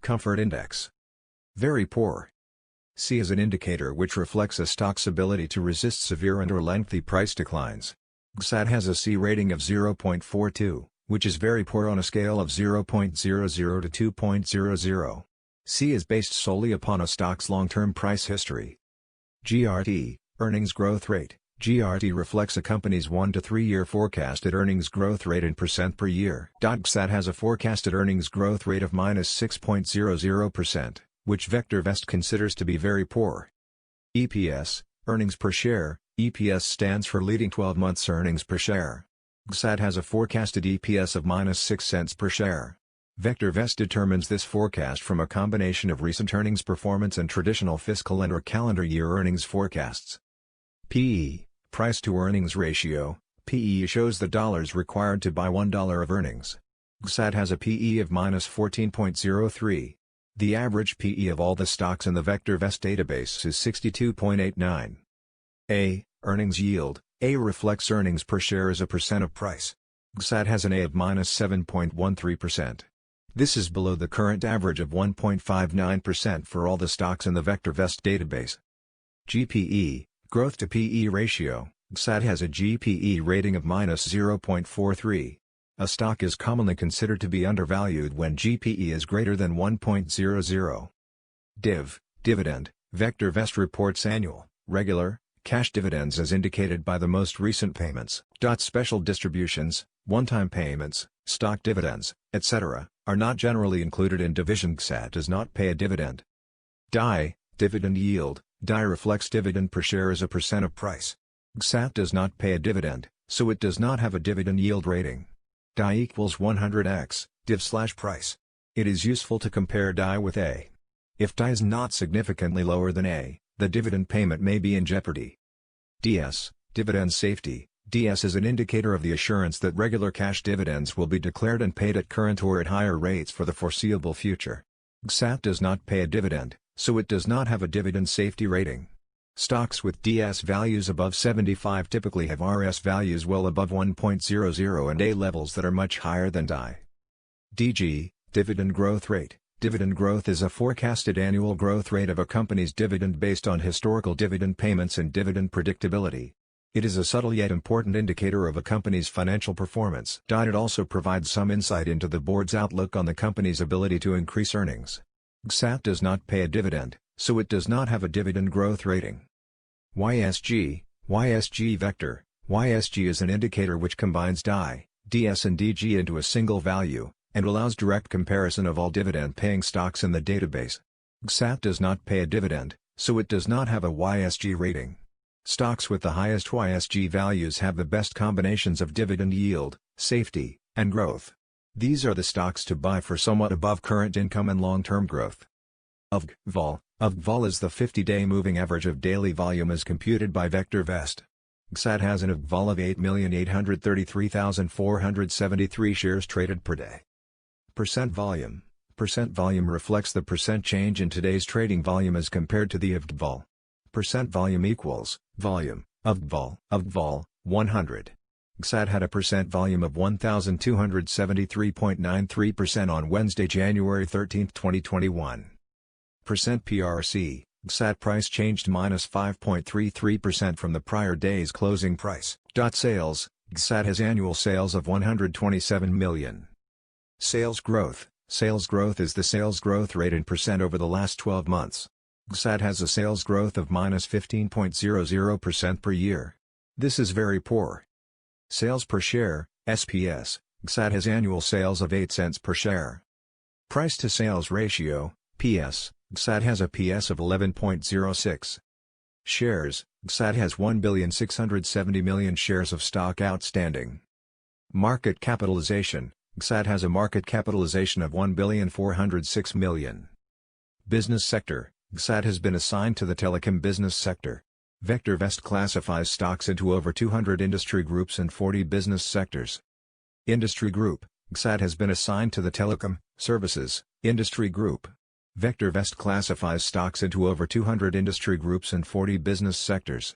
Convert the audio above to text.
Comfort Index. Very poor. C is an indicator which reflects a stock's ability to resist severe and/or lengthy price declines. GSAT has a C rating of 0.42, which is very poor on a scale of 0.00 to 2.00. C is based solely upon a stock's long-term price history. GRT, earnings growth rate. GRT reflects a company's 1 to 3 year forecasted earnings growth rate in percent per year. GSAT has a forecasted earnings growth rate of -6.00%, which VectorVest considers to be very poor. EPS, earnings per share. EPS stands for leading 12 months earnings per share. GSAT has a forecasted EPS of -6 cents per share. VectorVest determines this forecast from a combination of recent earnings performance and traditional fiscal and/or calendar year earnings forecasts. PE, price-to-earnings ratio. PE shows the dollars required to buy $1 of earnings. GSAT has a PE of -14.03. The average PE of all the stocks in the VectorVest database is 62.89. A, earnings yield. A reflects earnings per share as a percent of price. GSAT has an A of -7.13%. This is below the current average of 1.59% for all the stocks in the VectorVest database. GPE, growth to PE ratio. GSAT has a GPE rating of -0.43. A stock is commonly considered to be undervalued when GPE is greater than 1.00. Dividend. VectorVest reports annual, regular, cash dividends as indicated by the most recent payments. Special distributions, one-time payments, stock dividends, etc., are not generally included in division. GSAT does not pay a dividend. DI, dividend yield. DI reflects dividend per share as a percent of price. GSAT does not pay a dividend, so it does not have a dividend yield rating. DI equals 100x, div/price. It is useful to compare DI with A. If DI is not significantly lower than A, the dividend payment may be in jeopardy. DS, dividend safety. DS is an indicator of the assurance that regular cash dividends will be declared and paid at current or at higher rates for the foreseeable future. GSAT does not pay a dividend, so it does not have a dividend safety rating. Stocks with DS values above 75 typically have RS values well above 1.00 and A levels that are much higher than DI. DG, dividend growth rate. Dividend growth is a forecasted annual growth rate of a company's dividend based on historical dividend payments and dividend predictability. It is a subtle yet important indicator of a company's financial performance. It also provides some insight into the board's outlook on the company's ability to increase earnings. GSAT does not pay a dividend, so it does not have a dividend growth rating. YSG, YSG vector. YSG is an indicator which combines DI, DS and DG into a single value, and allows direct comparison of all dividend-paying stocks in the database. GSAT does not pay a dividend, so it does not have a YSG rating. Stocks with the highest YSG values have the best combinations of dividend yield, safety, and growth. These are the stocks to buy for somewhat above current income and long-term growth. VOL. VOL is the 50-day moving average of daily volume as computed by VectorVest. GSAT has an VOL of 8,833,473 shares traded per day. Percent volume. Percent volume reflects the percent change in today's trading volume as compared to the VOL. Percent volume equals volume of VOL 100. GSAT had a percent volume of 1,273.93% on Wednesday, January 13, 2021. Percent PRC. GSAT price changed -5.33% from the prior day's closing price. Sales. GSAT has annual sales of 127 million. Sales growth. Sales growth is the sales growth rate in percent over the last 12 months. GSAT has a sales growth of -15.00% per year. This is very poor. Sales per share, SPS. GSAT has annual sales of 8 cents per share. Price to sales ratio, PS. GSAT has a PS of 11.06. Shares. GSAT has 1,670,000,000 shares of stock outstanding. Market capitalization. GSAT has a market capitalization of 1,406,000,000. Business sector. GSAT has been assigned to the telecom business sector. VectorVest classifies stocks into over 200 industry groups and 40 business sectors. Industry group. GSAT has been assigned to the telecom, services, industry group. VectorVest classifies stocks into over 200 industry groups and 40 business sectors.